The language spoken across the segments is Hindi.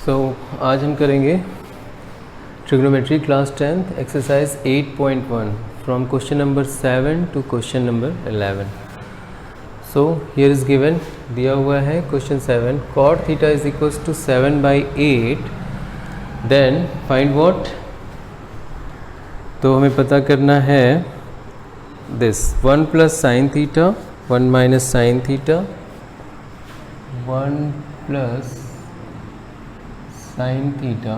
आज हम करेंगे trigonometry class 10th exercise 8.1 from question number 7 to question number 11. So here is given, दिया हुआ है question 7, cot theta is equals to 7/8, then find what. तो हमें पता करना है this 1 plus sine theta, 1 minus sine theta, 1 plus sin theta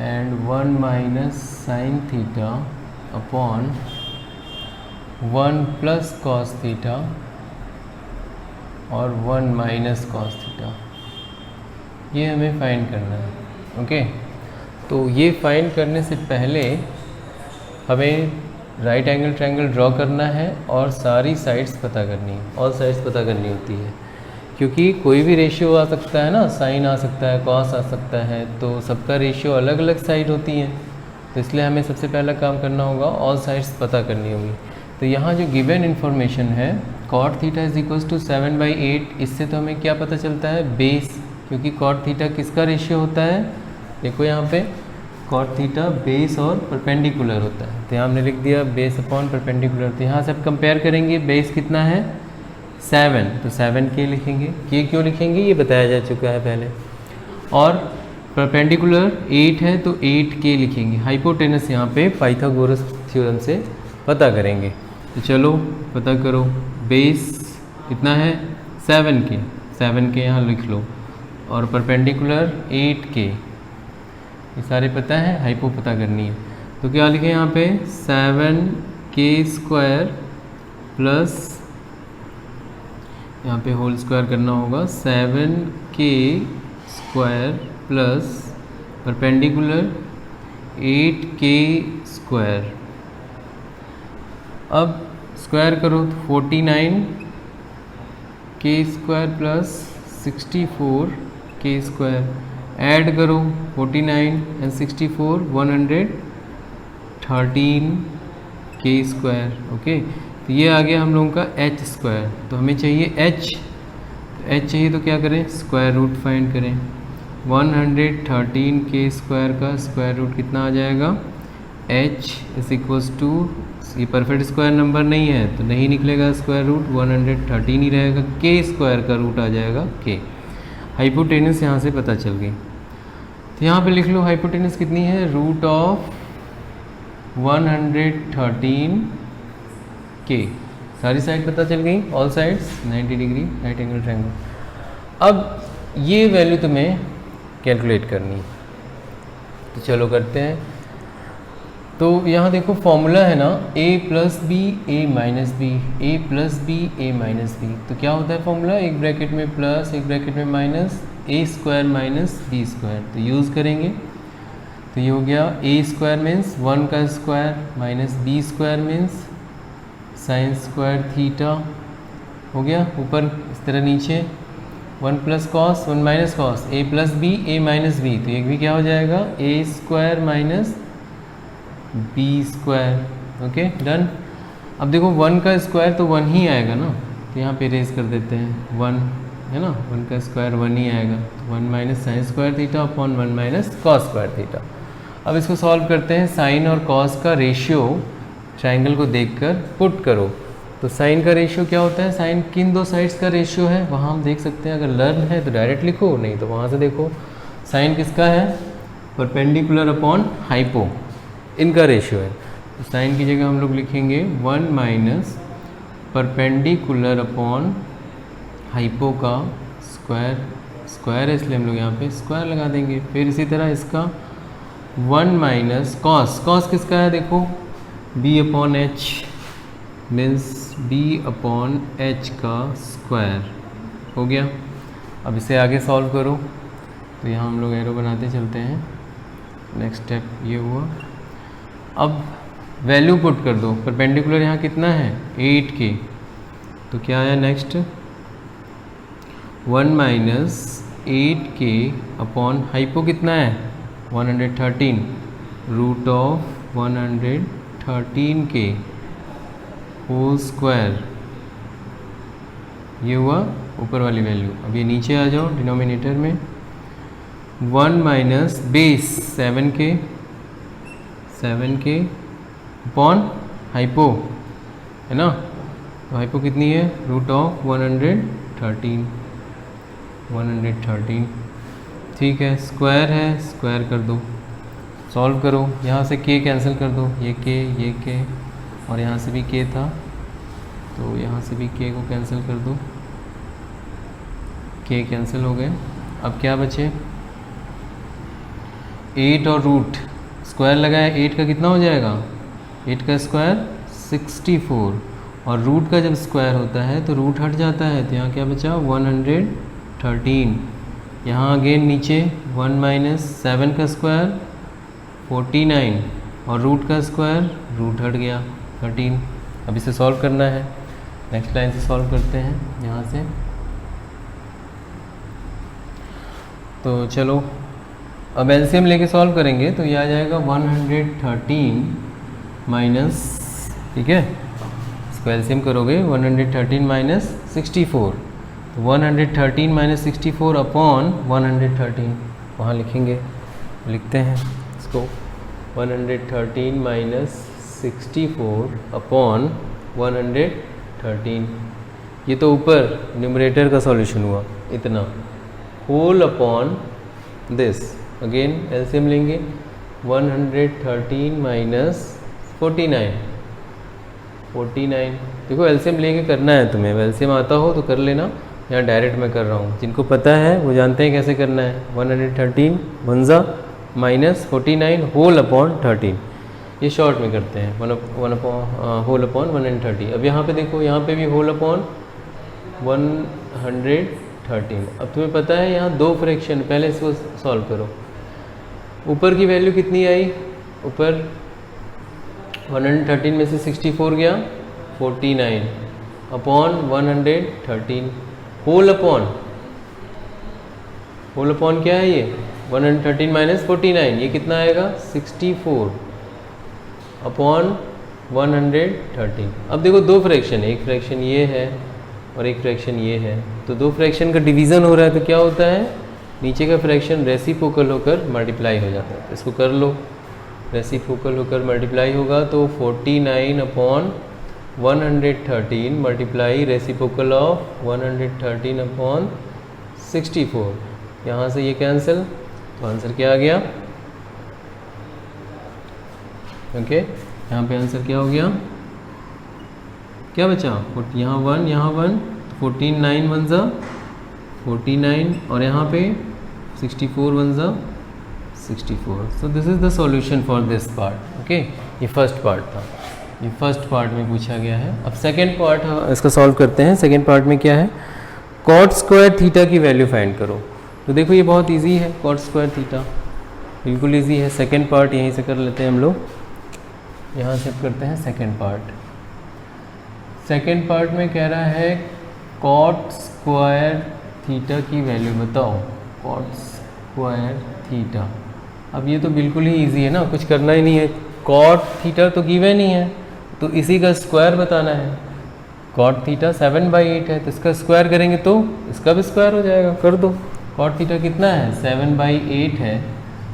and 1 minus sin theta upon 1 plus cos theta और 1 minus cos theta. ये हमें फाइंड करना है. ओके, तो ये फाइंड करने से पहले हमें राइट एंगल ट्रायंगल ड्रॉ करना है और सारी साइड्स पता करनी है, ऑल साइड्स पता करनी होती है, क्योंकि कोई भी रेशियो आ सकता है ना, साइन आ सकता है, कॉस आ सकता है, तो सबका रेशियो अलग अलग साइड होती हैं. तो इसलिए हमें सबसे पहला काम करना होगा, ऑल साइड्स पता करनी होगी. तो यहाँ जो गिवन इन्फॉर्मेशन है cot theta is equals to 7/8, इससे तो हमें क्या पता चलता है, बेस, क्योंकि cot थीटा किसका रेशियो होता है, देखो यहाँ पे cot थीटा बेस और परपेंडिकुलर होता है. तो यहाँ हमने लिख दिया बेस अपॉन परपेंडिकुलर. तो यहाँ से आप कंपेयर करेंगे, बेस कितना है 7, तो 7 के लिखेंगे. ये क्यों लिखेंगे ये बताया जा चुका है पहले. और परपेंडिकुलर 8 है तो 8 के लिखेंगे. हाइपोटेनस यहाँ पे पाइथागोरस थ्योरम से पता करेंगे. तो चलो पता करो, बेस कितना है 7 के, 7 के यहाँ लिख लो, और परपेंडिकुलर 8 के, ये सारे पता है, हाइपो पता करनी है. तो क्या लिखें यहाँ पे 7k² प्लस, यहाँ पे होल स्क्वायर करना होगा, 7k² प्लस परपेंडिकुलर 8k². अब स्क्वायर करो तो 49k² प्लस 64k². ऐड करो 49 एंड 64, 113k². ओके, तो ये आ गया हम लोगों का h². तो हमें चाहिए h, तो h चाहिए तो क्या करें, स्क्वायर रूट फाइंड करें. 113k² का स्क्वायर रूट कितना आ जाएगा, h इज इक्वल्स टू, ये परफेक्ट स्क्वायर नंबर नहीं है तो नहीं निकलेगा स्क्वायर रूट, 113 ही रहेगा. k² का रूट आ जाएगा k. हाइपोटेनस यहाँ से पता चल गई. तो यहाँ पे लिख लो हाइपोटेनस कितनी है, रूट ऑफ 113k. सारी साइड पता चल गई, all sides 90 degree right angle triangle. अब ये वैल्यू तुम्हें कैलकुलेट करनी है, तो चलो करते हैं. तो यहाँ देखो फॉर्मूला है ना, a plus B A minus B, A plus B A minus B. तो क्या होता है फॉर्मूला, एक ब्रैकेट में प्लस एक ब्रैकेट में माइनस, a² माइनस b². तो यूज़ करेंगे. तो ये हो गया a² मीन्स 1 का square minus b² means sine square theta. हो गया ऊपर इस तरह, नीचे 1 plus cos 1 minus cos, a plus B A minus B. तो एक भी क्या हो जाएगा, a² minus b². Okay done. अब देखो 1 का स्क्वायर तो 1 ही आएगा ना, तो यहाँ पे रेज कर देते हैं, 1 है ना, 1 का स्क्वायर 1 ही आएगा. तो 1 minus sign square theta upon 1 minus cos square theta. अब इसको सॉल्व करते हैं. साइन और कॉस का रेशियो ट्रायंगल को देखकर पुट करो. तो साइन का रेशियो क्या होता है, साइन किन दो साइड्स का रेशियो है वहाँ हम देख सकते हैं. अगर लर्न है तो डायरेक्ट लिखो, नहीं तो वहाँ से देखो. साइन किसका है, परपेंडिकुलर अपॉन हाइपो, इनका रेशियो है. तो साइन की जगह हम लोग लिखेंगे 1 माइनस परपेंडिकुलर अपॉन हाइपो का स्क्वायर. स्क्वायर है इसलिए हम लोग यहाँ पे स्क्वायर लगा देंगे. फिर इसी तरह इसका 1 माइनस कॉस, कॉस किसका है देखो, b upon h means b upon h का स्क्वायर. हो गया. अब इसे आगे सॉल्व करो. तो यहाँ हम लोग एरो बनाते चलते हैं. नेक्स्ट स्टेप ये हुआ. अब वैल्यू पुट कर दो. परपेंडिकुलर यहाँ कितना है 8k, तो क्या आया next, 1 minus 8k upon hypo कितना है 113, root of 113k whole square. ये हुआ ऊपर वाली वैल्यू. अब ये नीचे आ जाओ डिनोमिनेटर में. 1 minus base 7k upon hypo, है ना। तो हाइपो कितनी है, रूट ऑफ 113, ठीक है। स्क्वायर है, स्क्वायर कर दो, सॉल्व करो। यहाँ से k कैंसिल कर दो, ये k और यहाँ से भी k था तो यहाँ से भी k को कैंसिल कर दो, k कैंसिल हो गए। अब क्या बचे, 8 और रूट, स्क्वायर लगाया 8 का कितना हो जाएगा, 8 का स्क्वायर 64, और रूट का जब स्क्वायर होता है तो रूट हट जाता है, तो यहाँ क्या बचा 113। यहाँ अगेन नीचे 1 माइनस 7 का स्क्वायर 49 और रूट का स्क्वायर रूट हट गया 13। अब इसे सॉल्व करना है, नेक्स्ट लाइन से सॉल्व करते हैं यहाँ से। तो चलो अब एलसीएम लेके सॉल्व करेंगे तो ये आ जाएगा 113 माइनस, ठीक है, इसको एलसीएम करोगे 113 माइनस 64, तो 113 माइनस 64 अपॉन 113 वहाँ लिखेंगे, लिखते हैं इसको 113 माइनस 64 अपॉन 113, ये तो ऊपर न्यूमरेटर का सॉल्यूशन हुआ इतना, whole upon this, again LCM लेंगे 113 माइनस 49, देखो एलसीएम लेके करना है तुम्हें, एलसीएम आता हो तो कर लेना, यहाँ डायरेक्ट मैं कर रहा हूँ, जिनको पता है वो जानते हैं कैसे करना है। 113 1 माइनस 49 होल अपॉन 13, ये शॉर्ट में करते हैं, होल अपॉन 130। अब यहाँ पे देखो, यहाँ पे भी होल अपॉन 113। अब तुम्हें पता है यहाँ दो फ्रैक्शन, पहले इसको सॉल्व करो। ऊपर की वैल्यू कितनी आई, ऊपर 113 में से 64 गया 49 अपॉन 113, होल अपॉन क्या है ये 113 माइनस 49, ये कितना आएगा 64 अपॉन 113। अब देखो दो फ्रैक्शन है, एक फ्रैक्शन ये है और एक फ्रैक्शन ये है, तो दो फ्रैक्शन का डिवीज़न हो रहा है तो क्या होता है, नीचे का फ्रैक्शन रेसिप्रोकल होकर मल्टीप्लाई हो जाता है। इसको कर लो, रेसिप्रोकल होकर मल्टीप्लाई होगा तो 49 upon 113 multiply reciprocal of 113 upon 64, यहाँ से ये कैंसिल, तो आंसर क्या आ गया, ओके। यहाँ पे आंसर क्या हो गया, क्या बचा, यहाँ 1 49 1 ज़ा 49 और यहाँ पे 64 1 ज़ा 64। So this is the solution for this part, okay. ये फर्स्ट पार्ट था, ये फर्स्ट पार्ट में पूछा गया है। अब सेकेंड पार्ट इसका सॉल्व करते हैं। सेकेंड पार्ट में क्या है, कॉट स्क्वायर थीटा की वैल्यू फाइंड करो। तो देखो ये बहुत इजी है, कॉट स्क्वायर थीटा बिल्कुल इजी है। सेकेंड पार्ट यहीं से कर लेते हैं हम लोग, यहाँ से करते हैं सेकेंड पार्ट। सेकेंड पार्ट में कह रहा है कॉट स्क्वायर थीटा की वैल्यू बताओ, कॉट स्क्वायर थीटा। अब ये तो बिल्कुल ही इजी है ना, कुछ करना ही नहीं है, कॉट थीटा तो गिवन ही है, तो इसी का स्क्वायर बताना है। कॉट थीटा 7/8 है, तो इसका स्क्वायर करेंगे तो इसका भी स्क्वायर हो जाएगा, कर दो। कॉट थीटा कितना है 7/8 है,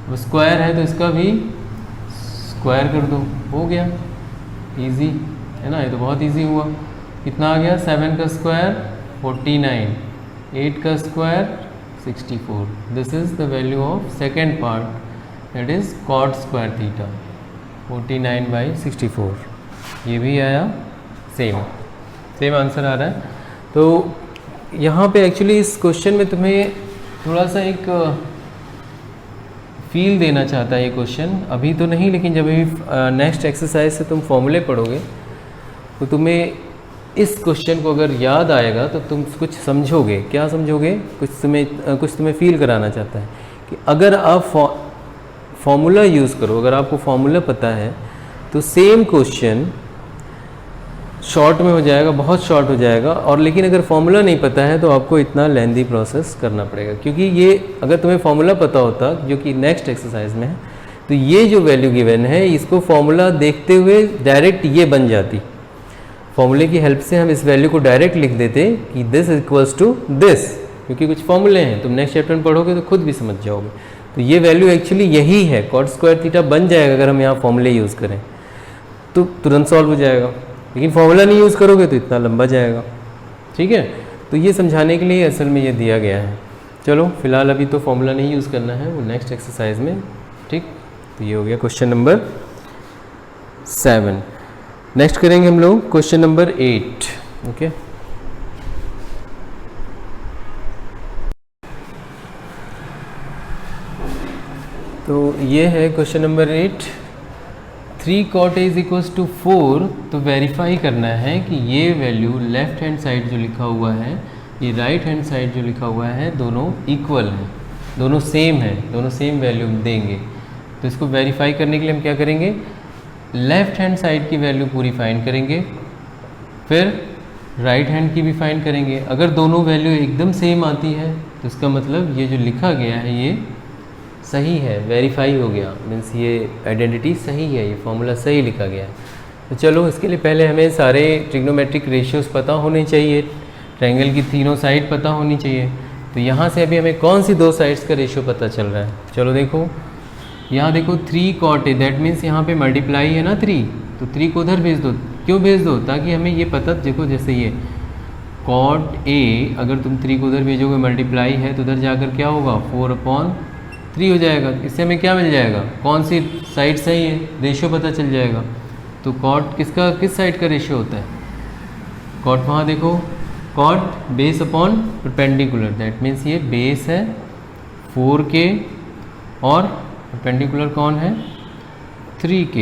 वो स्क्वायर है तो इसका भी स्क्वायर कर दो, हो गया, इजी है ना, ये तो बहुत इजी हुआ। कितना आ गया, 7 का स्क्वायर 49, 8 का square 64। This is the value of second part, that is cot square theta 49/64। ये भी आया सेम आंसर आ रहा है। तो यहाँ पे एक्चुअली इस क्वेश्चन में तुम्हें थोड़ा सा एक फील देना चाहता है ये क्वेश्चन, अभी तो नहीं, लेकिन जब अभी नेक्स्ट एक्सरसाइज से तुम फॉर्मूले पढ़ोगे तो तुम्हें इस क्वेश्चन को अगर याद आएगा तो तुम कुछ समझोगे। क्या समझोगे, कुछ तुम्हें फील कराना चाहता है कि अगर आप फॉर्मूला यूज़ करो, अगर आपको फॉर्मूला पता है तो सेम क्वेश्चन शॉर्ट में हो जाएगा, बहुत शॉर्ट हो जाएगा। और लेकिन अगर फॉर्मूला नहीं पता है तो आपको इतना लेंदी प्रोसेस करना पड़ेगा, क्योंकि ये अगर तुम्हें फॉर्मूला पता होता, जो कि नेक्स्ट एक्सरसाइज में है, तो ये जो वैल्यू गिवन है इसको फॉर्मूला देखते हुए डायरेक्ट ये बन जाती। फॉर्मूले की हेल्प से हम इस वैल्यू को डायरेक्ट लिख देते कि दिस इक्वल्स टू दिस, क्योंकि कुछ फॉर्मूले हैं, तुम नेक्स्ट चैप्टर में पढ़ोगे तो खुद भी समझ जाओगे। तो ये वैल्यू एक्चुअली यही है, कॉट स्क्वायर थीटा बन जाएगा अगर हम यहाँ फॉर्मूले यूज़ करें तो तुरंत सॉल्व हो जाएगा, लेकिन फॉर्मूला नहीं यूज़ करोगे तो इतना लंबा जाएगा। ठीक है, तो ये समझाने के लिए असल में ये दिया गया है। चलो फिलहाल अभी तो फॉर्मूला नहीं यूज़ करना है, वो नेक्स्ट एक्सरसाइज में। ठीक, तो ये हो गया क्वेश्चन नंबर 7। नेक्स्ट करेंगे हम लोग क्वेश्चन नंबर 8। ओके, तो ये है क्वेश्चन नंबर 8। 3 cot A = 4, तो वेरीफाई करना है कि ये वैल्यू लेफ्ट हैंड साइड जो लिखा हुआ है, ये राइट हैंड साइड जो लिखा हुआ है, दोनों इक्वल हैं, दोनों सेम हैं, दोनों सेम वैल्यू देंगे। तो इसको वेरीफाई करने के लिए हम क्या करेंगे, लेफ्ट हैंड साइड की वैल्यू पूरी फाइंड करेंगे, फिर राइट हैंड की भी फाइंड करेंगे। अगर दोनों वैल्यू एकदम सेम आती है तो इसका मतलब ये जो लिखा गया है ये सही है, वेरीफाई हो गया, मीन्स ये आइडेंटिटी सही है, ये फॉर्मूला सही लिखा गया है। तो चलो इसके लिए पहले हमें सारे ट्रिग्नोमेट्रिक रेशियोज़ पता होने चाहिए, ट्रायंगल की तीनों साइड पता होनी चाहिए। तो यहाँ से अभी हमें कौन सी दो साइड्स का रेशियो पता चल रहा है, चलो देखो, यहाँ देखो 3 cot A, दैट मीन्स यहाँ पे मल्टीप्लाई है ना 3, तो 3 को उधर भेज दो। क्यों भेज दो, ताकि हमें ये पता, देखो जैसे ये cot A, अगर तुम 3 को उधर भेजोगे मल्टीप्लाई है तो उधर जाकर क्या होगा, 4/3 हो जाएगा। इससे हमें क्या मिल जाएगा, कौन सी साइड सही है, रेशियो पता चल जाएगा। तो cot किसका, किस साइड का रेशियो होता है, cot वहाँ देखो, cot base upon perpendicular, that means ये बेस है 4k और परपेंडिकुलर कौन है 3k।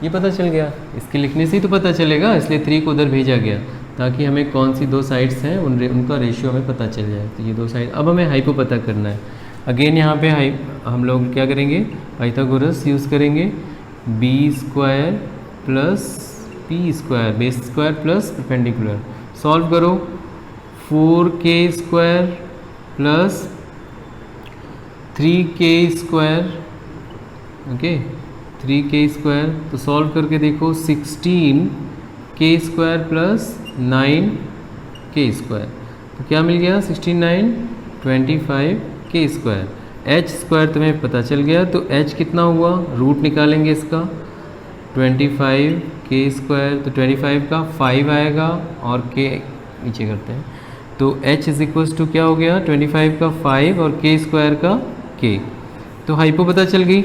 ये पता चल गया, इसके लिखने से ही तो पता चलेगा, इसलिए 3 को उधर भेजा गया ताकि हमें कौन सी दो साइड्स हैं उनका रेशियो हमें पता चल जाए। तो ये दो साइड, अब हमें हाइपो पता करना है। अगेन यहाँ पे हम लोग क्या करेंगे, पाइथागोरस यूज़ करेंगे, b² + p², base square plus perpendicular. Solve करो, 4k² + 3k², ओके 3k², तो सॉल्व करके देखो 16k² + 9k², तो क्या मिल गया, 16 9 25k²। h² तुम्हें पता चल गया, तो h कितना हुआ, रूट निकालेंगे इसका, 25k², तो 25 का 5 आएगा और k नीचे करते हैं, तो h = क्या हो गया, 25 का 5 और k² का k। तो हाइपो पता चल गई।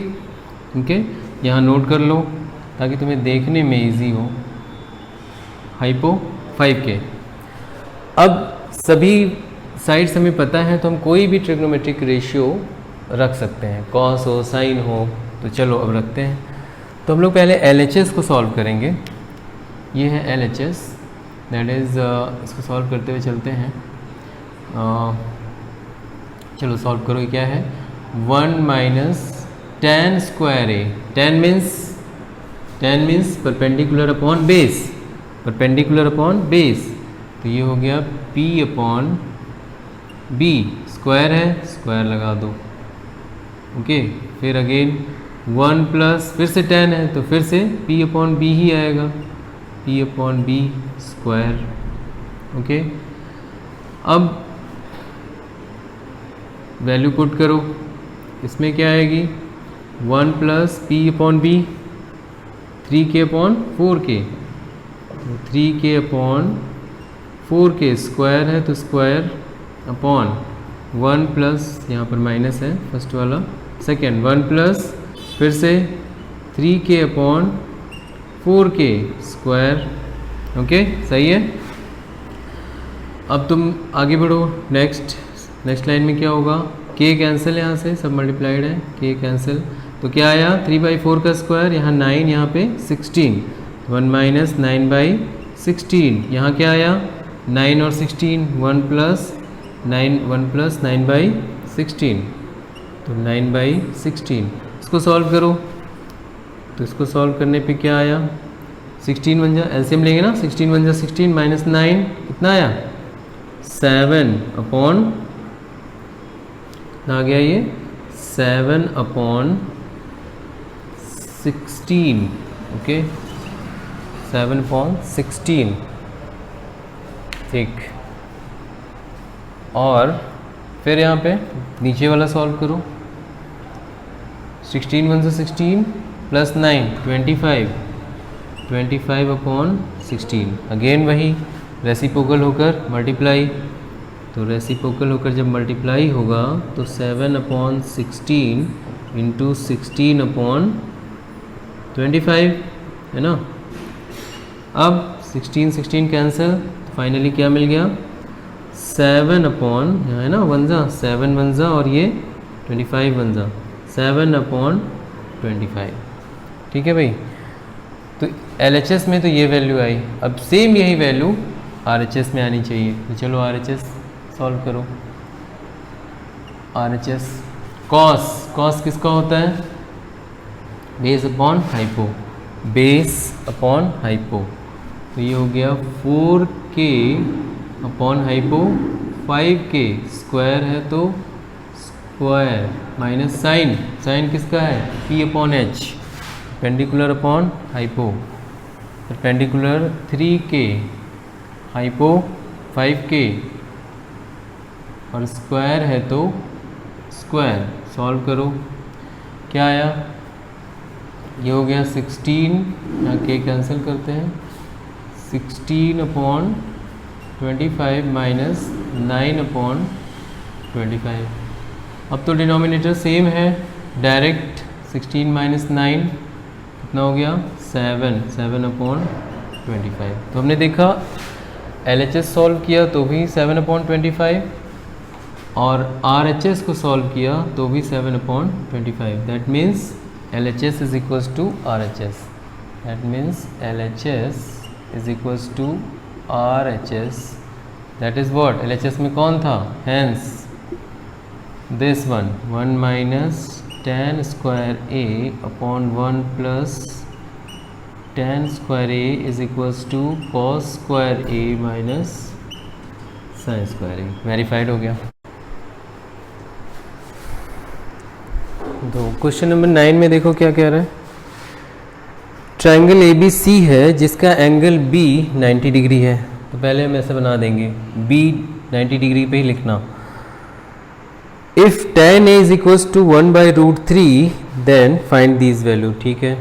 ओके, यहाँ नोट कर लो ताकि तुम्हें देखने में इजी हो, हाइपो 5k। अब सभी साइड्स हमें पता है तो हम कोई भी ट्रिग्नोमेट्रिक रेशियो रख सकते हैं, कॉस हो साइन हो। तो चलो अब रखते हैं। तो हम लोग पहले LHS को सॉल्व करेंगे, ये है LHS, दैट इज़ इसको सॉल्व करते हुए चलते हैं। चलो सॉल्व करो, ये क्या है, 1 - tan² A, tan means perpendicular upon base, perpendicular upon base, तो ये हो गया p/b, स्क्वायर है स्क्वायर लगा दो। ओके, फिर अगेन 1 प्लस फिर से tan है तो फिर से p/b ही आएगा, p/b²। ओके, अब वैल्यू पुट करो, इसमें क्या आएगी, 1 प्लस p/b, 3k/4k, तो 3k/4k स्क्वायर है तो स्क्वायर अपॉन 1 प्लस, यहाँ पर माइनस है फर्स्ट वाला, सेकेंड 1 प्लस फिर से 3k/4k स्क्वायर। ओके, सही है। अब तुम आगे बढ़ो, नेक्स्ट लाइन में क्या होगा, k कैंसिल, यहाँ से सब मल्टीप्लाइड है, k कैंसिल, तो क्या आया, 3/4 का स्क्वायर, यहाँ 9, यहाँ पे 16, 1 - 9/16, यहाँ क्या आया, 9 और 16, 1 + 9/16, तो 9/16। इसको सॉल्व करो, तो इसको सॉल्व करने पे क्या आया, 16 बन जा, एलसीएम लेंगे ना, 16 बन जा 16 - 9 कितना आया, 7/, आ गया ये 7/16। ओके, 7/16, ठीक। और फिर यहाँ पे नीचे वाला सॉल्व करो। 16 1 से 16 प्लस 9 25 अपॉन 16। अगेन वही रेसिप्रोकल होकर मल्टीप्लाई, तो रेसिप्रोकल होकर जब मल्टीप्लाई होगा तो 7 अपॉन 16 इंटू 16 अपॉन 25 है ना। अब 16 कैंसिल, तो फाइनली क्या मिल गया 7 अपॉन, यहाँ है ना 7 1 और ये 25 1 7 अपॉन 25। ठीक है भाई, तो LHS में तो ये वैल्यू आई। अब सेम यही वैल्यू RHS में आनी चाहिए, तो चलो RHS सॉल्व करो। RHS कॉस किसका होता है, base upon hypo, base upon hypo. तो ये हो गया 4k upon hypo, 5k square है तो स्क्वायर माइनस साइन किसका है P upon H, perpendicular upon hypo, perpendicular 3k hypo 5k और स्क्वायर है तो स्क्वायर। सॉल्व करो, क्या आया, ये हो गया 16, यहाँ k कैंसिल करते हैं, 16 अपॉन 25 माइनस 9 अपॉन 25। अब तो डिनोमिनेटर सेम है, डायरेक्ट 16 माइनस 9 कितना हो गया 7 अपॉन 25। तो हमने देखा LHS सॉल्व किया तो भी 7 अपॉन 25 और RHS को सॉल्व किया तो भी 7 upon 25। That means LHS is equals to RHS, that means LHS is equals to RHS, that is what, LHS में कौन था, hence this one 1 minus tan square A upon 1 plus tan square A is equals to cos square A minus sin square A। Verified हो गया। तो क्वेश्चन नंबर 9 में देखो क्या कह रहा है, ट्रायंगल ABC है जिसका एंगल B 90 डिग्री है। तो पहले हम ऐसे बना देंगे, B 90 डिग्री पे ही लिखना। If tan A is equals to 1/√3 then find this value. ठीक है,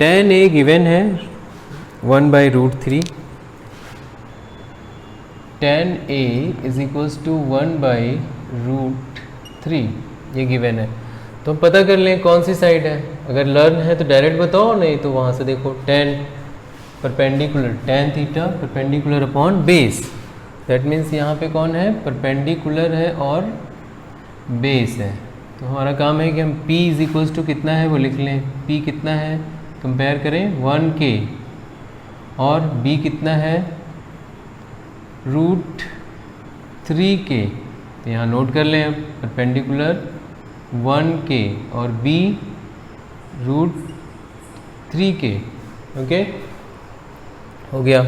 tan A गिवन है 1/√3, tan A is equals to 1/√3 ये गिवन है। तो हम पता कर लें कौन सी साइड है, अगर लर्न है तो डायरेक्ट बताओ, नहीं तो वहाँ से देखो tan perpendicular, tan theta perpendicular upon base, that means यहाँ पे कौन है, परपेंडिकुलर है और बेस है। तो हमारा काम है कि हम P इज इक्वल्स टू कितना है वो लिख लें, P कितना है कंपेयर करें 1k और B कितना है √3k। तो यहाँ नोट कर लें परपेंडिकुलर 1k और B √3k। ओके हो गया।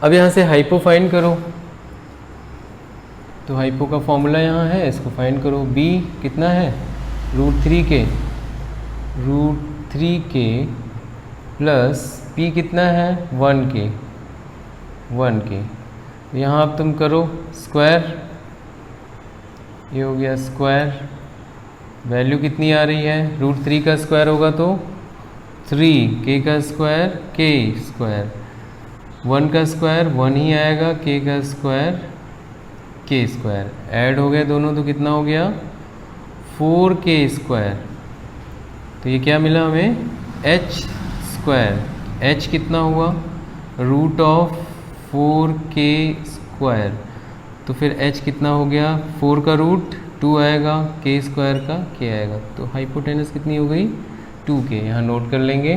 अब यहाँ से हाइपो फाइंड करो, तो हाइपो का फॉर्मूला यहाँ है, इसको फाइंड करो। B कितना है √3k प्लस P कितना है 1k। यहाँ अब तुम करो स्क्वायर, ये हो गया स्क्वायर, वैल्यू कितनी आ रही है, √3 का स्क्वायर होगा तो 3, k का स्क्वायर k स्क्वायर, 1 का स्क्वायर 1 ही आएगा, k का स्क्वायर k स्क्वायर, ऐड हो गए दोनों तो कितना हो गया 4k स्क्वायर। तो ये क्या मिला हमें h स्क्वायर, h कितना हुआ √4k स्क्वायर, तो फिर h कितना हो गया 4 का रूट 2 आएगा, k स्क्वायर का k आएगा, तो हाइपोटेनस कितनी हो गई 2k। यहाँ नोट कर लेंगे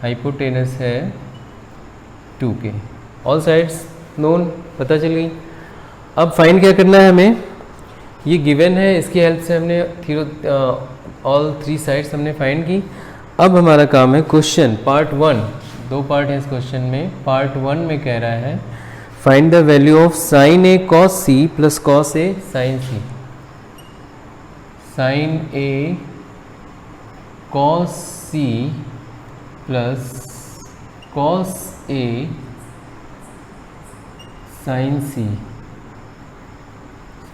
हाइपोटेनस है 2k। ऑल साइड्स नोन पता चल गई। अब फाइंड क्या करना है हमें, ये गिवन है, इसकी हेल्प से हमने ऑल 3 साइड्स हमने फाइंड की। अब हमारा काम है क्वेश्चन पार्ट 1, 2 पार्ट है इस क्वेश्चन में। पार्ट 1 में कह रहा है find the value of sin A cos C plus cos A sin C। sin A cos C plus cos A sin C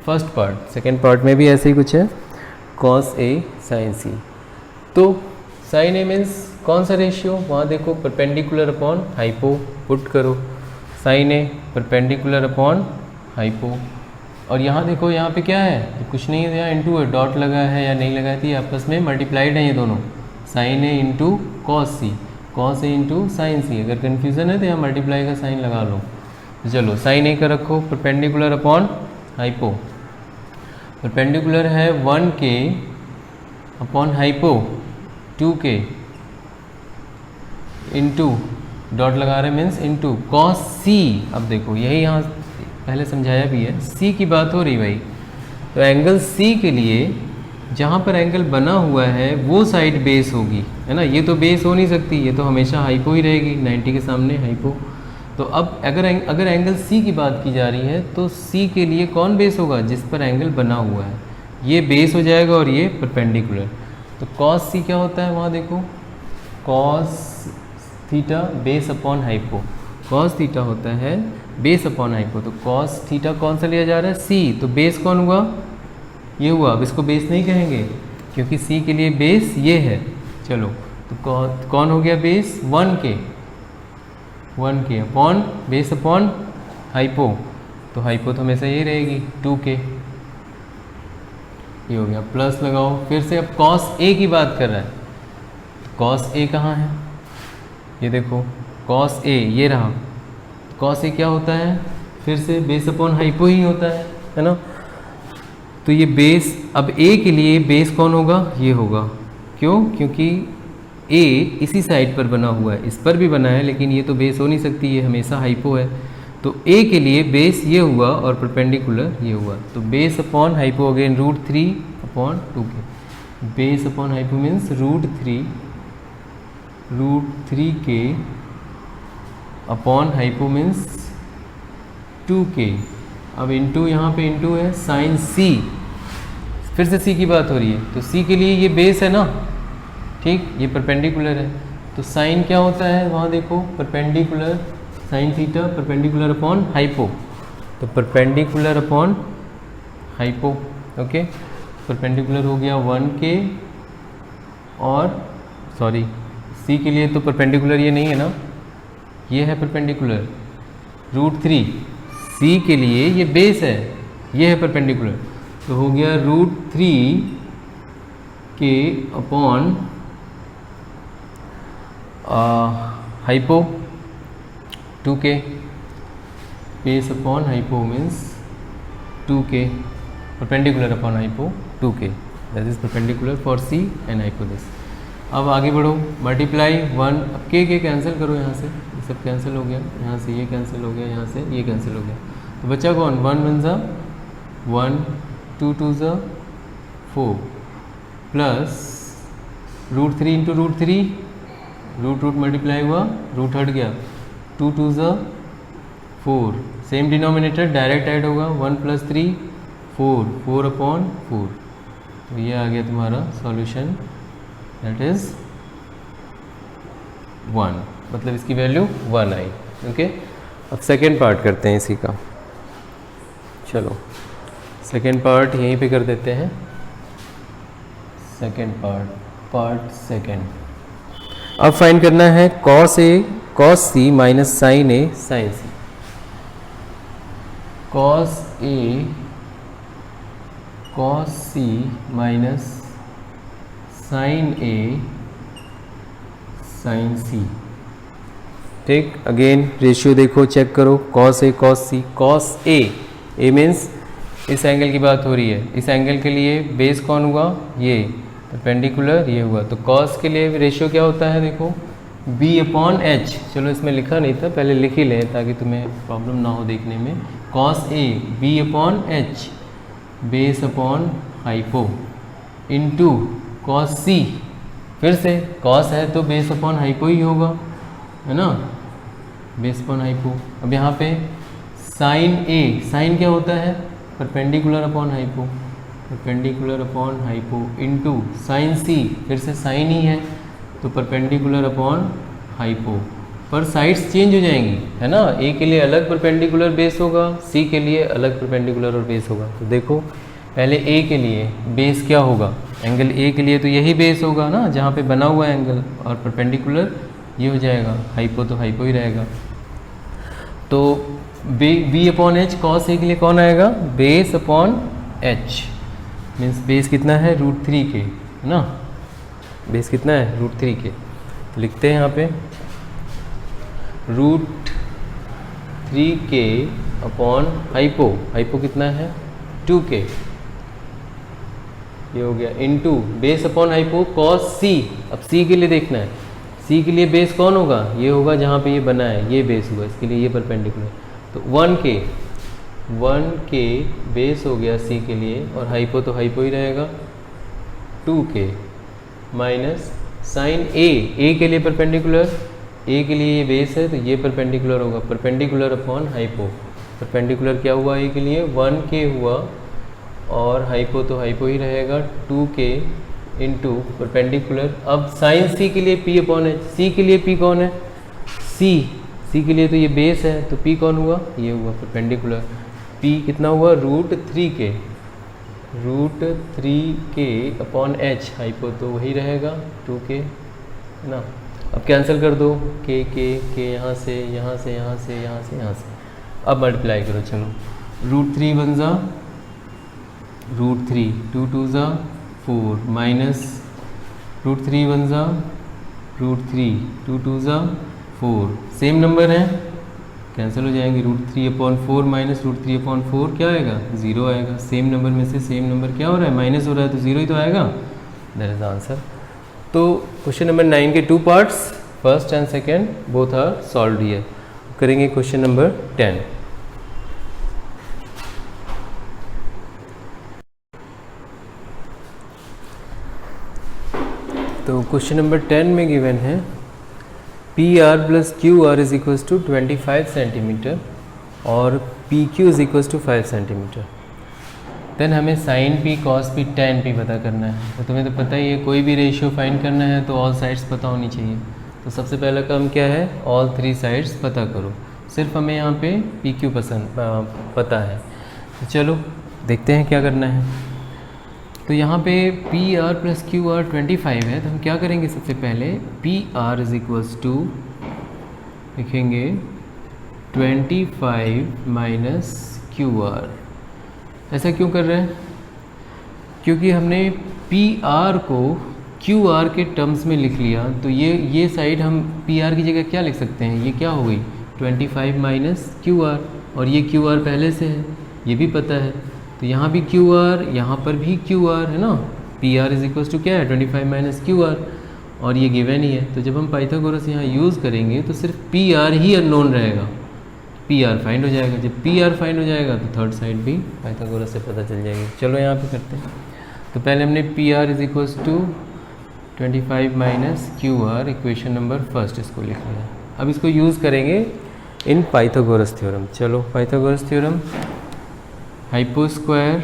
first part. Second part में भी ऐसे ही कुछ है, कॉस ए साइन सी। तो साइन ए मीन्स कौन सा रेशियो, वहाँ देखो परपेंडिकुलर अपॉन हाइपो पुट करो, साइन ए परपेंडिकुलर अपॉन हाइपो। और यहाँ देखो यहाँ पे क्या है, तो कुछ नहीं है, यहाँ इंटू है, डॉट लगा है या नहीं लगा है, तो ये आपस में मल्टीप्लाइड है ये दोनों, sign A into cos C, cos A into sine सी। अगर कन्फ्यूज़न है तो यहाँ मल्टीप्लाई का साइन लगा लो। चलो साइन ए का रखो परपेंडिकुलर अपॉन हाइपो, परपेंडिकुलर है 1k upon hypo 2k into dot लगा रहे मीन्स इंटू कॉस सी। अब देखो यही यहाँ पहले समझाया भी है, सी की बात हो रही भाई, तो एंगल सी के लिए जहाँ पर एंगल बना हुआ है वो साइड बेस होगी, है ना। ये तो बेस हो नहीं सकती, ये तो हमेशा हाइपो ही रहेगी, 90 के सामने हाइपो। तो अब अगर एंगल सी की बात की जा रही है तो सी के लिए कौन बेस होगा, जिस पर एंगल बना हुआ है, ये बेस हो जाएगा और ये परपेंडिकुलर। तो कॉस सी क्या होता है, वहाँ देखो cos theta base upon hypo, cos theta होता है बेस अपॉन हाइपो। तो कॉस थीटा कौन सा लिया जा रहा है, सी, तो बेस कौन हुआ, ये हुआ। अब इसको बेस नहीं कहेंगे क्योंकि सी के लिए बेस ये है। चलो तो कौन हो गया base, 1k upon base upon hypo, तो हाइपो तो हमेशा ये रहेगी 2k, ये हो गया। प्लस लगाओ फिर से, अब कॉस ए की बात कर रहा है, कॉस ए कहाँ है, ये देखो कॉस ए ये रहा, कॉस ए क्या होता है, फिर से बेस अपॉन हाइपो ही होता है ना। तो ये बेस, अब ए के लिए बेस कौन होगा, ये होगा। क्यों, क्योंकि ए इसी साइड पर बना हुआ है, इस पर भी बना है, लेकिन ये तो बेस हो नहीं सकती, ये हमेशा हाइपो है। तो ए के लिए बेस ये हुआ और परपेंडिकुलर ये हुआ, तो base upon hypo again √3 upon 2k। Base upon hypo means √3k upon hypo means 2k। अब इंटू यहाँ पे इंटू है साइन सी, फिर से सी की बात हो रही है, तो सी के लिए ये बेस है ना, ठीक, ये परपेंडिकुलर है। तो साइन क्या होता है, वहाँ देखो perpendicular sine theta perpendicular upon hypo, तो perpendicular upon hypo, okay. Perpendicular हो गया 1k, और सॉरी सी के लिए तो परपेंडिकुलर ये नहीं है ना, ये है परपेंडिकुलर √3, सी के लिए ये बेस है, ये है परपेंडिकुलर, तो हो गया √3k upon hypo 2k, base upon hypo means 2k, perpendicular upon hypo 2k, that is perpendicular for C and hypo this. अब आगे बढ़ो, मल्टीप्लाई 1, अब के कैंसिल करो, यहाँ से ये सब कैंसिल हो गया, यहाँ से ये कैंसिल हो गया, यहाँ से ये कैंसिल हो गया, तो बचा कौन, 1 1 ज़ा 1, 2 2 ज़ा 4, प्लस √3 इंटू √3, रूट मल्टीप्लाई हुआ, रूट हट गया, 2 2 ज़ा 4, सेम डिनोमिनेटर डायरेक्ट ऐड होगा, 1 + 3 4, 4 अपॉन 4, तो ये आ गया तुम्हारा सॉल्यूशन, दैट इज़ 1, मतलब इसकी वैल्यू 1 आई, ओके। अब सेकेंड पार्ट करते हैं इसी का, चलो सेकेंड पार्ट यहीं पे कर देते हैं। सेकेंड पार्ट सेकेंड, अब फाइंड करना है cos A cos C minus sin A sin C। cos A cos C minus sin A sin C, ठीक। अगेन रेशियो देखो, चेक करो, cos A cos C, cos A means इस एंगल की बात हो रही है, इस एंगल के लिए बेस कौन हुआ, ये परपेंडिकुलर ये हुआ, तो cos के लिए रेशियो क्या होता है, देखो B/H। चलो इसमें लिखा नहीं था, पहले लिख ही लें ताकि तुम्हें प्रॉब्लम ना हो देखने में। cos A B/H base upon hypo into cos C, फिर से cos है तो बेस अपॉन हाइपो ही होगा, है ना, बेस अपॉन हाइपो। अब यहाँ पे sin A, साइन क्या होता है, perpendicular upon hypo, perpendicular upon hypo into sine C, फिर से साइन ही है तो परपेंडिकुलर अपॉन हाइपो, पर साइड्स चेंज हो जाएंगी, है ना। ए के लिए अलग परपेंडिकुलर बेस होगा, सी के लिए अलग परपेंडिकुलर और बेस होगा। तो देखो पहले ए के लिए बेस क्या होगा, एंगल ए के लिए तो यही बेस होगा ना जहाँ पे बना हुआ है एंगल, और परपेंडिकुलर ये हो जाएगा, हाइपो तो हाइपो ही रहेगा। तो B upon H cos A के लिए कौन आएगा, base upon H, means base कितना है √3 के, है ना। बेस कितना है √3 के, तो लिखते हैं यहाँ पे √3 के अपॉन हाइपो, हाइपो कितना है 2 के, ये हो गया, into base upon hypo cos C. अब सी के लिए देखना है, सी के लिए बेस कौन होगा, ये होगा जहाँ पे ये बना है, ये बेस हुआ, इसके लिए ये परपेंडिकुलर। तो 1 के बेस हो गया सी के लिए, और हाइपो तो हाइपो ही रहेगा 2 के माइनस साइन ए के लिए परपेंडिकुलर, ए के लिए ये बेस है तो ये परपेंडिकुलर होगा, परपेंडिकुलर अपॉन हाइपो। परपेंडिकुलर क्या हुआ ए के लिए 1 के हुआ, और हाइपो तो हाइपो ही रहेगा 2 के इंटू परपेंडिकुलर। अब साइन सी के लिए पी अपॉन एच, सी के लिए पी कौन है, सी के लिए तो ये बेस है, तो पी कौन हुआ, ये हुआ परपेंडिकुलर। पी कितना हुआ √3 के अपॉन एच, हाइपो तो वही रहेगा 2 के, है ना। अब कैंसिल कर दो, के यहाँ से यहाँ से यहाँ से यहाँ से यहाँ से, अब मल्टीप्लाई करो, चलो √3 1 जा √3, 2 2 जा 4 माइनस √3 1 जा √3, 2 2 जा 4, सेम नंबर हैं कैंसिल हो जाएंगे, √3/4 माइनस √3/4 क्या आएगा 0 आएगा। सेम नंबर में से सेम नंबर क्या हो रहा है, माइनस हो रहा है, तो 0 ही तो आएगा, दैट इज आंसर। तो क्वेश्चन नंबर 9 के 2 parts, first and second both are solve here. करेंगे क्वेश्चन नंबर 10। तो क्वेश्चन नंबर 10 में गिवन है PR + QR is equals to 25 centimetre और PQ is equals to 5 centimetre. Then हमें sine P, cos P, tan P पता करना है। तो तुम्हें तो पता ही है, कोई भी रेशियो फाइंड करना है तो ऑल साइड्स पता होनी चाहिए। तो सबसे पहला काम क्या है, ऑल 3 साइड्स पता करो। सिर्फ हमें यहाँ पे PQ पता है, तो चलो देखते हैं क्या करना है। तो यहाँ पे PR + QR 25 है, तो हम क्या करेंगे, सबसे पहले PR इज इक्वल्स टू लिखेंगे 25 माइनस QR। ऐसा क्यों कर रहे हैं, क्योंकि हमने PR को QR के टर्म्स में लिख लिया, तो ये साइड हम PR की जगह क्या लिख सकते हैं, ये क्या हो गई 25 माइनस QR, और ये QR पहले से है, ये भी पता है, तो यहाँ भी QR, यहाँ पर भी QR, है ना। PR इज इक्वल्स टू क्या है 25 माइनस QR, और ये गिवन ही है। तो जब हम पाइथागोरस यहाँ यूज़ करेंगे तो सिर्फ PR ही अननोन रहेगा, PR फाइंड हो जाएगा। जब PR फाइंड हो जाएगा तो थर्ड साइड भी पाइथागोरस से पता चल जाएगी। चलो यहाँ पे करते हैं। तो पहले हमने PR is equals to 25 minus QR, equation number first इसको लिख लिया। अब इसको यूज़ करेंगे इन पाइथागोरस थ्योरम। चलो Pythagoras theorem, hypo square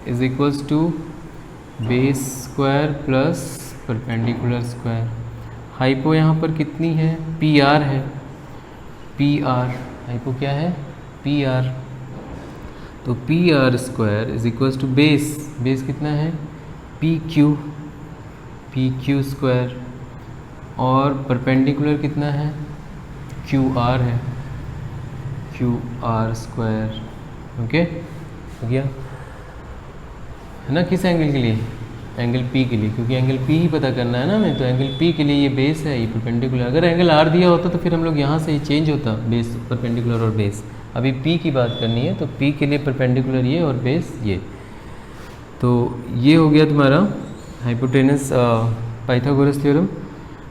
is equals to base square plus perpendicular square. Hypo यहाँ पर कितनी है, PR है, PR हाइपो क्या है PR, तो PR square is equals to base कितना है PQ स्क्वायर, और परपेंडिकुलर कितना है QR है, QR स्क्वायर। ओके हो गया, है ना। किस एंगल के लिए, एंगल P के लिए, क्योंकि एंगल P ही पता करना है ना हमें, तो एंगल P के लिए ये बेस है, ये परपेंडिकुलर। अगर एंगल R दिया होता तो फिर हम लोग यहाँ से ही चेंज होता, बेस परपेंडिकुलर और बेस। अभी P की बात करनी है, तो P के लिए परपेंडिकुलर ये और बेस ये। तो ये हो गया तुम्हारा हाइपोटेनस पाइथागोरस थ्योरम।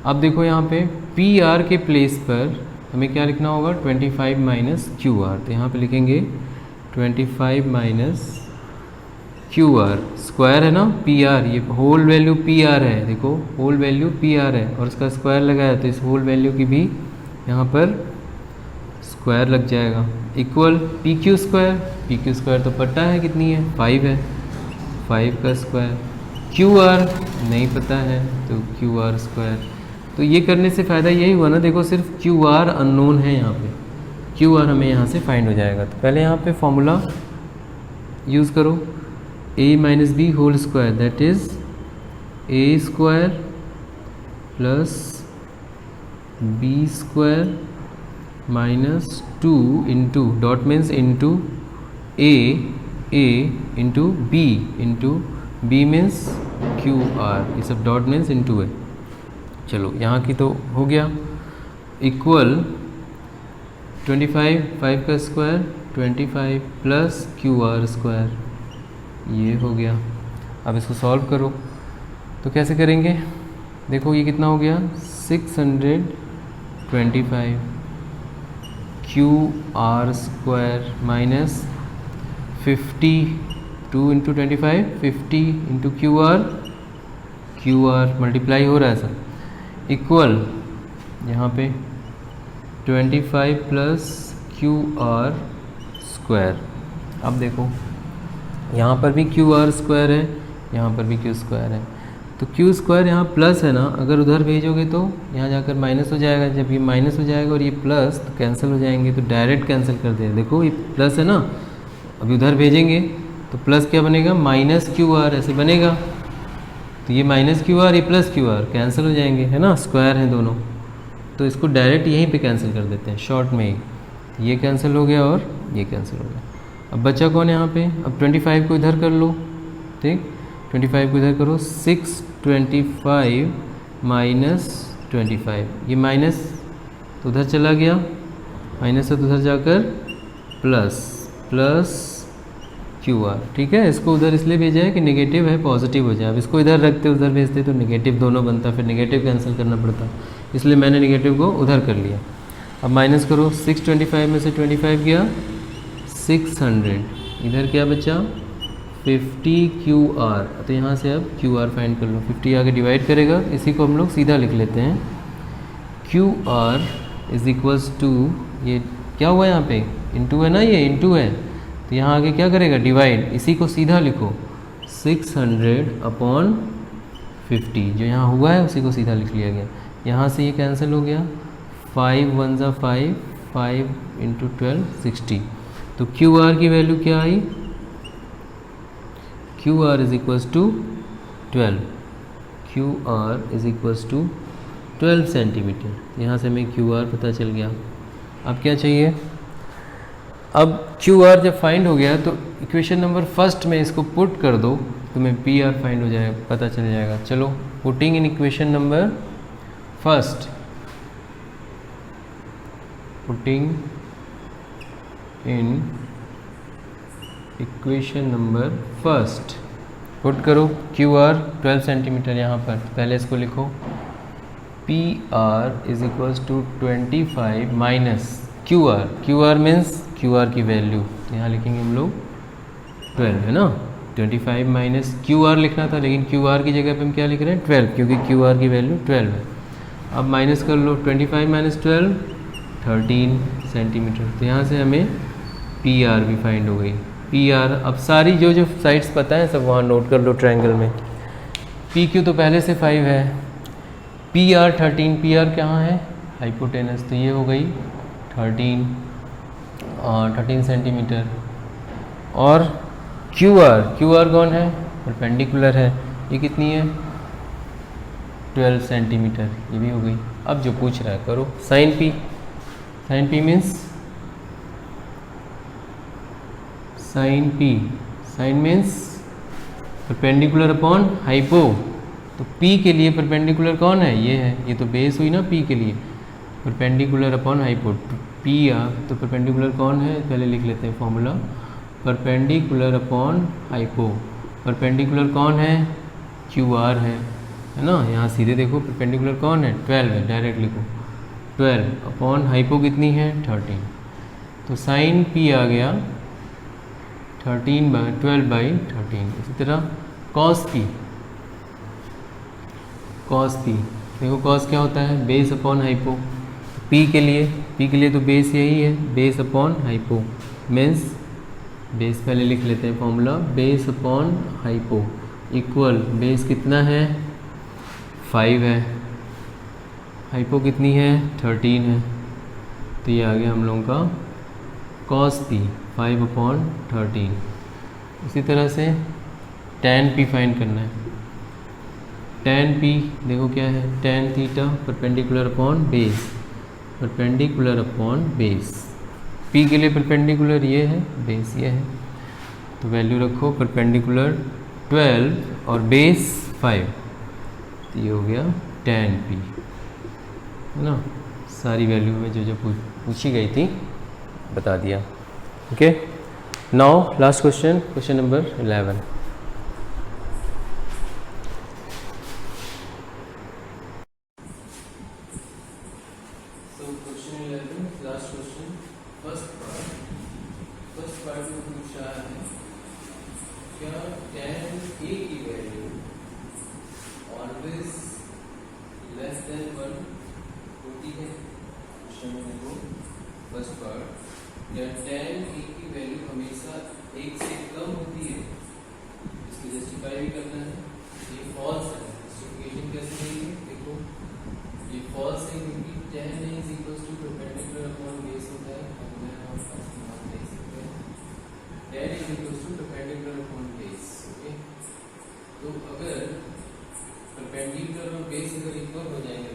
अब देखो यहाँ पे PR के प्लेस पर हमें क्या लिखना होगा 25 माइनस QR, तो यहाँ पे लिखेंगे 25 माइनस QR, स्क्वायर है ना PR, ये होल वैल्यू PR है, देखो होल वैल्यू PR है और उसका स्क्वायर लगाया, तो इस होल वैल्यू की भी यहाँ पर स्क्वायर लग जाएगा, इक्वल PQ स्क्वायर तो पता है कितनी है 5 है, 5 का स्क्वायर। QR नहीं पता है तो QR स्क्वायर। तो ये करने से फ़ायदा यही हुआ ना, देखो सिर्फ क्यू आर अननोन है यहाँ पे, क्यू आर हमें यहाँ से फाइंड हो जाएगा। तो पहले यहाँ पे फॉर्मूला यूज़ करो, a minus B whole square that is A square plus B square minus 2 into dot means into A into B means Q R, ये सब डॉट मीन्स इंटू है। चलो यहाँ की तो हो गया, इक्वल 25 5 का square 25 plus Q R square, ये हो गया। अब इसको सॉल्व करो, तो कैसे करेंगे, देखो ये कितना हो गया 625 Q R square minus 52 into 25 50 into Q R multiply हो रहा है सर, इक्वल यहाँ पे 25 प्लस क्यू आर स्क्वायर। अब देखो यहाँ पर भी क्यू आर स्क्वायर है, यहाँ पर भी क्यू स्क्वायर है, तो क्यू स्क्वायर यहाँ प्लस है ना, अगर उधर भेजोगे तो यहाँ जाकर माइनस हो जाएगा, जब ये माइनस हो जाएगा और ये प्लस तो कैंसिल हो जाएंगे, तो डायरेक्ट कैंसिल कर दे। देखो ये प्लस है ना, अभी उधर भेजेंगे तो प्लस क्या बनेगा माइनस क्यू आर ऐसे बनेगा, तो ये माइनस क्यू आर ये प्लस क्यू आर कैंसिल हो जाएंगे, है ना, स्क्वायर हैं दोनों, तो इसको डायरेक्ट यहीं पे कैंसिल कर देते हैं शॉर्ट में ही, ये कैंसिल हो गया और ये कैंसिल हो गया। अब बचा कौन है यहाँ पे, अब 25 को इधर कर लो, ठीक 25 को इधर करो, 625 माइनस 25, ये माइनस तो उधर चला गया, माइनस से तो उधर जाकर प्लस क्यू आर, ठीक है। इसको उधर इसलिए भेजा है कि नेगेटिव है पॉजिटिव हो जाए, अब इसको इधर रखते उधर भेजते तो नेगेटिव दोनों बनता, फिर नेगेटिव कैंसिल करना पड़ता, इसलिए मैंने नेगेटिव को उधर कर लिया। अब माइनस करो, 625 में से 25 गया 600, इधर क्या बचा 50 क्यू आर, तो यहाँ से अब क्यू आर फाइंड कर लो, 50 आगे डिवाइड करेगा, इसी को हम लोग सीधा लिख लेते हैं, Q R is equals to, ये क्या हुआ यहाँ पे इंटू है ना, ये इंटू है, तो यहाँ आगे क्या करेगा डिवाइड, इसी को सीधा लिखो 600/50, जो यहाँ हुआ है उसी को सीधा लिख लिया गया, यहाँ से ये कैंसिल हो गया, 5 1 ज़ा 5, 5 इंटू 12 60, तो क्यू आर की वैल्यू क्या आई, Q R is equals to 12, Q R is equals to 12 centimetre, यहाँ से हमें क्यू आर पता चल गया। अब क्या चाहिए, अब क्यू आर जब फाइंड हो गया तो इक्वेशन नंबर फर्स्ट में इसको पुट कर दो, तुम्हें पी आर फाइंड हो जाएगा, पता चल जाएगा। चलो putting in equation number first, putting in equation number first, put करो क्यू आर 12 सेंटीमीटर यहाँ पर, पहले इसको लिखो P R is equals to 25 minus Q R means Q R की वैल्यू यहाँ लिखेंगे हम लोग 12 है ना, 25 माइनस क्यू आर लिखना था, लेकिन क्यू आर की जगह पे हम क्या लिख रहे हैं 12, क्योंकि क्यू आर की वैल्यू 12 है। अब माइनस कर लो, 25 माइनस 12 13 सेंटीमीटर, तो यहाँ से हमें पी आर भी फाइंड हो गई। पी आर, अब सारी जो साइड्स पता है सब वहाँ नोट कर लो ट्रायंगल में, पी क्यू तो पहले से 5 है, पी आर 13, पी आर कहाँ है हाइपोटेनस, तो ये हो गई 13 सेंटीमीटर, और क्यू आर कौन है परपेंडिकुलर है, ये कितनी है 12 सेंटीमीटर, ये भी हो गई। अब जो पूछ रहा है करो, sine P means sine means perpendicular upon hypo, तो P के लिए परपेंडिकुलर कौन है, ये है, ये तो बेस हुई ना P के लिए, परपेंडिकुलर अपॉन हाइपो, P तो परपेंडिकुलर कौन है, पहले लिख लेते हैं formula, perpendicular upon hypo, perpendicular कौन है क्यू आर है ना, यहाँ सीधे देखो परपेंडिकुलर कौन है 12 है, डायरेक्ट लिखो 12 अपॉन हाइपो कितनी है 13, तो साइन P आ गया 12/13। इसी तरह कॉस P, देखो कॉस क्या होता है बेस अपॉन हाइपो, P के लिए तो बेस यही है, base upon hypo means base पहले लिख लेते हैं formula, base upon hypo equal base कितना है 5 है, हाइपो कितनी है 13 है, तो ये आ गया हम लोगों का cos p 5/13। इसी तरह से tan p फाइंड करना है। tan p देखो क्या है, tan theta perpendicular upon base, perpendicular upon base. p के लिए परपेंडिकुलर ये है, बेस ये है, तो वैल्यू रखो परपेंडिकुलर 12 और बेस 5, तो ये हो गया tan p, है ना। सारी वैल्यू में जो जो पूछी गई थी बता दिया। Okay, now last question, question number 11। So question 11, last question, first part में पूछा है क्या tan a की वैल्यू ऑलवेज लेस देन 1 होती है। क्वेश्चन में देखो फर्स्ट पार्ट, क्या tan a की वैल्यू हमेशा 1 से कम होती है, इसको जस्टिफाई भी करना है। ये फॉल्स है, जस्टिफिकेशन कैसे देंगे, देखो ये फॉल्स है क्योंकि tan a is equal to perpendicular upon base होता है, हमने हम इस्तेमाल देख सकते हैं tan is equal to perpendicular upon base. Okay, तो अगर परपेंडिकुलर और बेस अगर इक्वल हो जाएंगे,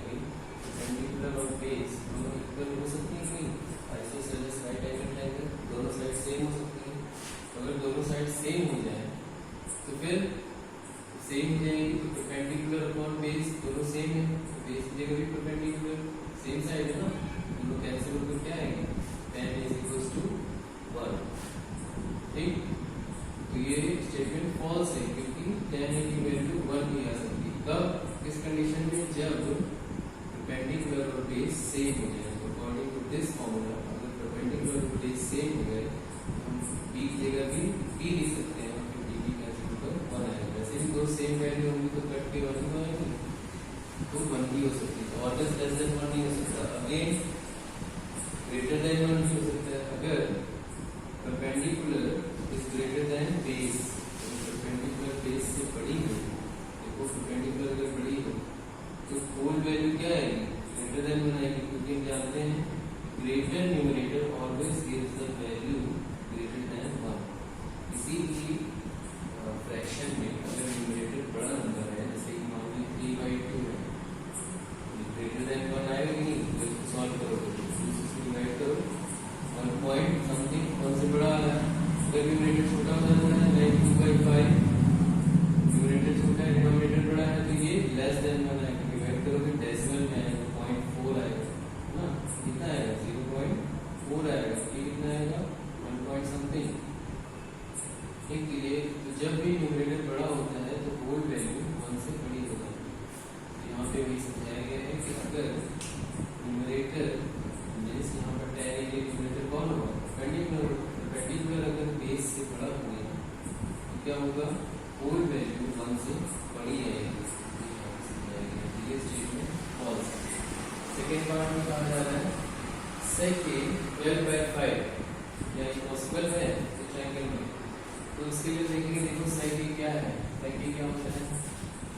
परपेंडिकुलर और बेस दोनों इक्वल हो सकती है कि आइसोसेलेस राइट एंगल ट्रायंगल दोनों साइड सेम हो सकती है। अगर दोनों साइड सेम हो जाए तो फिर सेम हो जाएगी, तो परपेंडिकुलर अपॉन बेस दोनों सेम है, बेस की जगह भी परपेंडिकुलर सेम साइड है ना, दोनों कैंसिल होकर क्या आएंगे, tan इज इक्वल टू 1। ठीक, तो ये स्टेटमेंट फॉल्स है क्योंकि tan a की वैल्यू 1 ही आ सकती है। कब, किस कंडीशन में, जब परपेंडिकुलर और बेस सेम हो जाए। तो अकॉर्डिंग टू दिस फॉर्मूला अगर परपेंडिकुलर और बेस सेम हो गए, हम b की जगह भी b लिख सकते हैं, फिर db कैंसिल होकर 1 आएगा। वैसे भी दो सेम वैल्यू होंगी तो कट के 1 ही आएगी, तो 1 भी हो सकती है। तो ऑलवेज लेस देन 1 नहीं हो सकता, अगेन ग्रेटर देन 1 नहीं हो सकता है। अगर perpendicular is greater than base, perpendicular base से बड़ी हो, देखो परपेंडिकुलर अगर बड़ी हो तो होल वैल्यू क्या आएगी, ग्रेटर देन 1 आएगी, क्योंकि हम जानते हैं greater numerator always gives the value greater than 1। किसी भी फ्रैक्शन में अगर न्यूमरेटर बड़ा नंबर है, जैसे कि मान लो 3/2 है, ग्रेटर देन 1 आएगा कि नहीं, तो इसको सॉल्व करो, इसको डिवाइड करो, 1 पॉइंट समथिंग 1 से बड़ा आ रहा है। अगर न्यूमरेटर छोटा हो जाता है 92/5, न्यूमरेटर छोटा है डिनोमिनेटर बड़ा है, तो ये लेस देन 1 आएगा, डिवाइड करोगे डेसिमल में आएगा 0.4 आएगा ना, कितना आएगा 0.4 आएगा, ये कितना आएगा 1 पॉइंट समथिंग। ठीक, ये तो जब भी न्यूमरेटर बड़ा होता है तो होल वैल्यू 1 से बड़ी हो जाती है। तो यहाँ पे भी समझाया गया है कि अगर न्यूमरेटर मींस यहाँ पर tan a के न्यूमरेटर कौन होगा, परपेंडिकुलर अगर बेस से बड़ा हो गया तो क्या होगा, होल वैल्यू 1 से बड़ी आएगी। ये स्टेटमेंट फॉल्स है। सेकेंड पार्ट में कहा जा रहा है sec a 12/5 या पॉसिबल है इस ट्रायंगल में, तो उसके लिए देखेंगे, देखो sec a क्या है, sec a क्या होता है,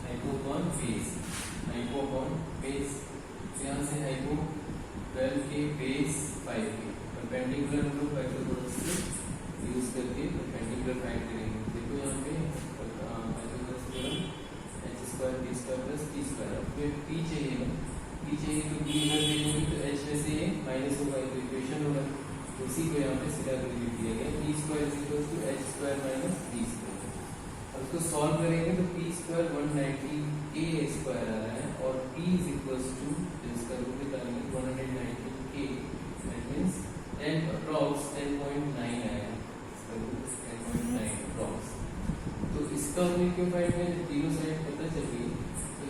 hypo upon base, hypo upon base. यहाँ से हाइपो 12 के बेस 5 के परपेंडिकुलर हम लोग पाइथागोरस से यूज करके परपेंडिकुलर फाइंड करेंगे। देखो यहाँ पे Pythagoras theorem h² b² + p², फिर p चाहिए ना, p चाहिए तो p इधर देखोगे तो h में से ये माइनस होगा, तो इक्वेशन होगा, उसी को यहाँ पे सीधा करके लिख दिया गया, p² = h² - b²। अब इसको सॉल्व करेंगे तो p² 190a² आ रहा है और p इसका रूट निकालेंगे 190a, दैट मींस 10 अप्रॉक्स 10.9 आएगा, इसका रूट 10.9 अप्रॉक्स। तो इसका हमने क्यों फाइंड किया, जब तीनों साइड पता चल गई तो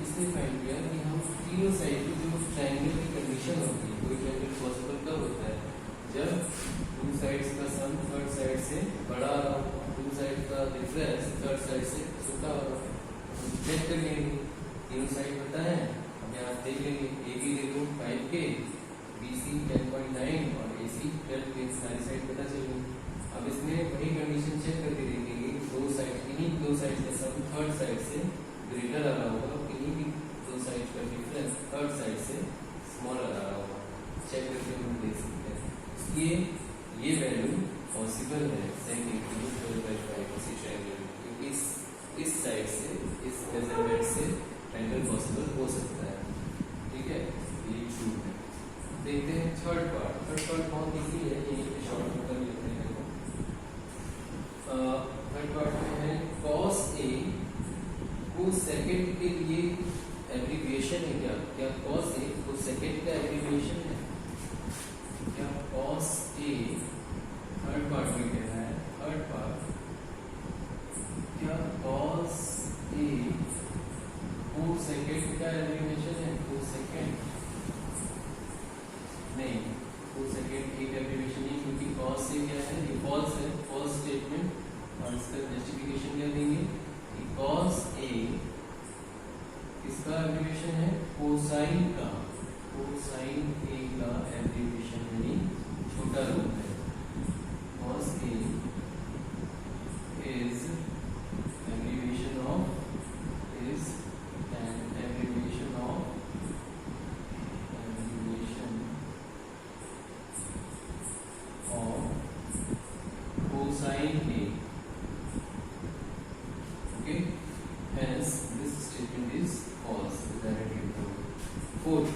इसने फाइंड किया कि हम तीनों साइड की जो ट्रायंगल की कंडीशन होती है, कोई ट्रायंगल पॉसिबल कब होता है, जब टू साइड्स का सम थर्ड साइड से बड़ा हो, टू साइड का डिफरेंस थर्ड साइड से छोटा हो। चेक कर लेंगे, तीनों साइड पता है, अब यहाँ देख लेंगे, ए बी देखो 5 के, बी सी 10.9 और ए सी 12 के, सारी साइड पता चल गई। अब इसमें वही कंडीशन चेक करके देखेंगे, दो साइड, इन्हीं दो साइड से सम थर्ड साइड से ग्रेटर आ रहा होगा, इन्हीं भी दो साइड का डिफरेंस थर्ड साइड से स्मॉलर आ रहा होगा, चेक करके हम देख सकते हैं। इसलिए ये वैल्यू पॉसिबल है सेक इंटू 12/5 इसी ट्रायंगल में, क्योंकि इस साइड से इस मेजरमेंट से ट्रायंगल पॉसिबल हो सकता है। ठीक है, ये ट्रू है। देखते हैं थर्ड पार्ट। थर्ड पार्ट बहुत इजी है, यहीं पे शॉर्ट कर लेते हैं। थर्ड पार्ट में है cos A को सेकंड के लिए एब्रिविएशन है क्या? क्या cos A को सेकंड का एब्रिविएशन है क्या? cos A थर्ड पार्ट में कह रहा है, थर्ड पार्ट क्या cos A को सेकंड का एब्रिविएशन है? को सेकंड नहीं, को सेकंड एक एब्रिविएशन नहीं, क्योंकि cos A क्या है? ये फॉल्स है, फॉल्स स्टेटमेंट। और इसका जस्टिफिकेशन क्या देंगे कि cos A किसका एब्रिविएशन है? कोसाइन का, कोसाइन A का एब्रिविएशन यानी छोटा रूप है। cos A is abbreviation of is an abbreviation of cosine A. Okay, hence this statement is false, directly proved. Fourth,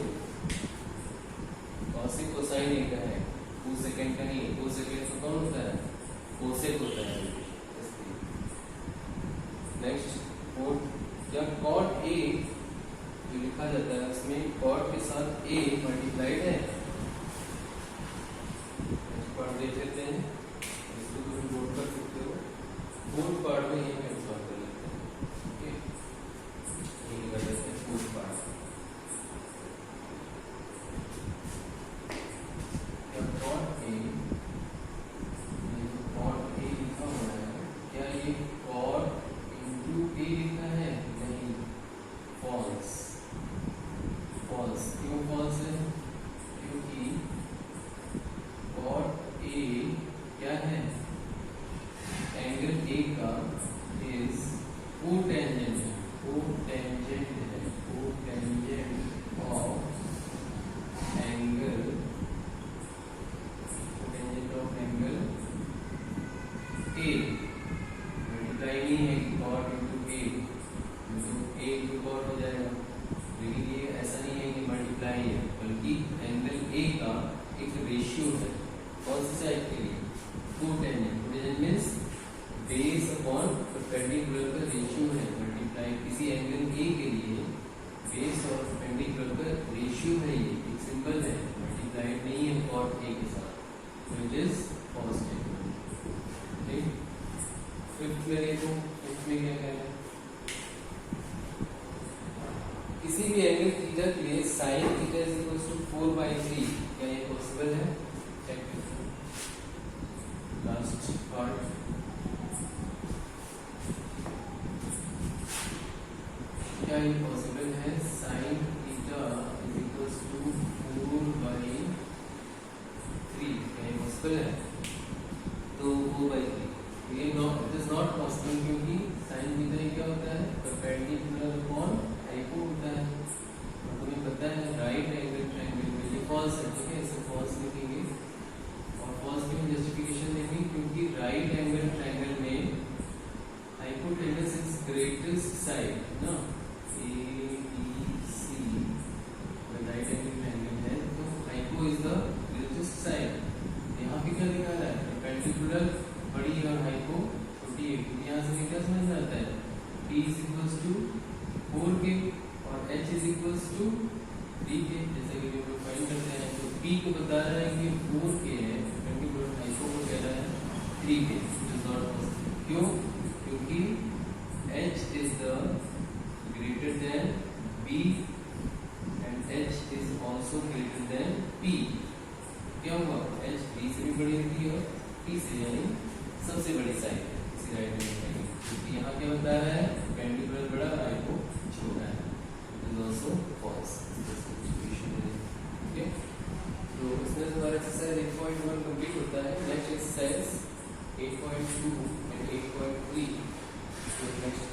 cos A cosine A का है, को सेकंड का नहीं है। को सेकंड तो कौन होता है? कोसेक होता है। नेक्स्ट फोर्थ, क्या cot A जो लिखा जाता है उसमें cot के साथ A मल्टीप्लाइड है? पार्ट देख लेते हैं, इसको तुम नोट कर सकते हो। फोर्थ पार्ट में ये हम सॉल्व कर लेते हैं। ओके, ये कर लेते हैं फोर्थ पार्ट। cot A, ये cot A लिखा हुआ है, क्या ये cot into A लिखा है? नहीं, फॉल्स। फॉल्स क्यों फॉल्स है? क्योंकि cot A क्या है? एंगल A का इज कोटेंजेंट है, कोटेंजेंट है, cotangent of angle, cotangent of angle A। Multiply नहीं है कि cot into A, तो A into cot हो जाएगा, लेकिन ये ऐसा नहीं है कि मल्टीप्लाई है, बल्कि एंगल A का एक रेशियो है। कौन सी साइड के लिए? Cotangent. Cotangent means base upon perpendicular का रेशियो है, मल्टीप्लाई किसी एंगल A के लिए बेस और परपेंडिकुलर का रेशियो है, ये एक सिंबल है, मल्टीप्लाइड नहीं है cot A के साथ, व्हिच इज फॉल्स स्टेटमेंट। ठीक, फिफ्थ में देखो, फिफ्थ में क्या कह रहा है? किसी भी एंगल थीटा के लिए sin theta is equal to 4/3, क्या ये पॉसिबल है? चेक करते हैं। लास्ट पार्ट, क्या ये पॉसिबल है? sin theta is equal to 4/3, क्या ये पॉसिबल है? तो 4/3 ये इट इज नॉट पॉसिबल, क्योंकि sin थीटा क्या होता है? परपेंडिकुलर अपॉन हाइपो होता है, और तुम्हें पता है राइट एंगल ट्रायंगल में ये फॉल्स है। ठीक है, इसे फॉल्स लिखेंगे, और फॉल्स की जस्टिफिकेशन देंगे क्योंकि राइट एंगल ट्रायंगल में हाइपोटेनस इज ग्रेटेस्ट साइड ना, ABC राइट एंगल ट्रायंगल है, तो hypo is the greatest side. यहाँ पे क्या लिखा है? परपेंडिकुलर बड़ी और हाइपो छोटी है, क्योंकि यहाँ से क्या समझ में आता है? P is equal to 4K और H is equal to 3K, जैसे कि हम फाइंड करते हैं, तो P को बता रहा है कि 4K है, परपेंडिकुलर हाइपो को कह रहा है 3K, which is not possible। क्यों? क्योंकि H is the greater than B and H is also greater than P। क्या हुआ? H B से भी बड़ी होती है और P से, यानी सबसे बड़ी साइड है इसी राइट एंगल, क्योंकि यहाँ क्या बता रहा है? परपेंडिकुलर बड़ा और हाइपो छोटा है, it is also false. Okay, तो इसमें हमारा एक्सरसाइज 8.1 कंप्लीट होता है। Next exercise 8.2 and 8.3 next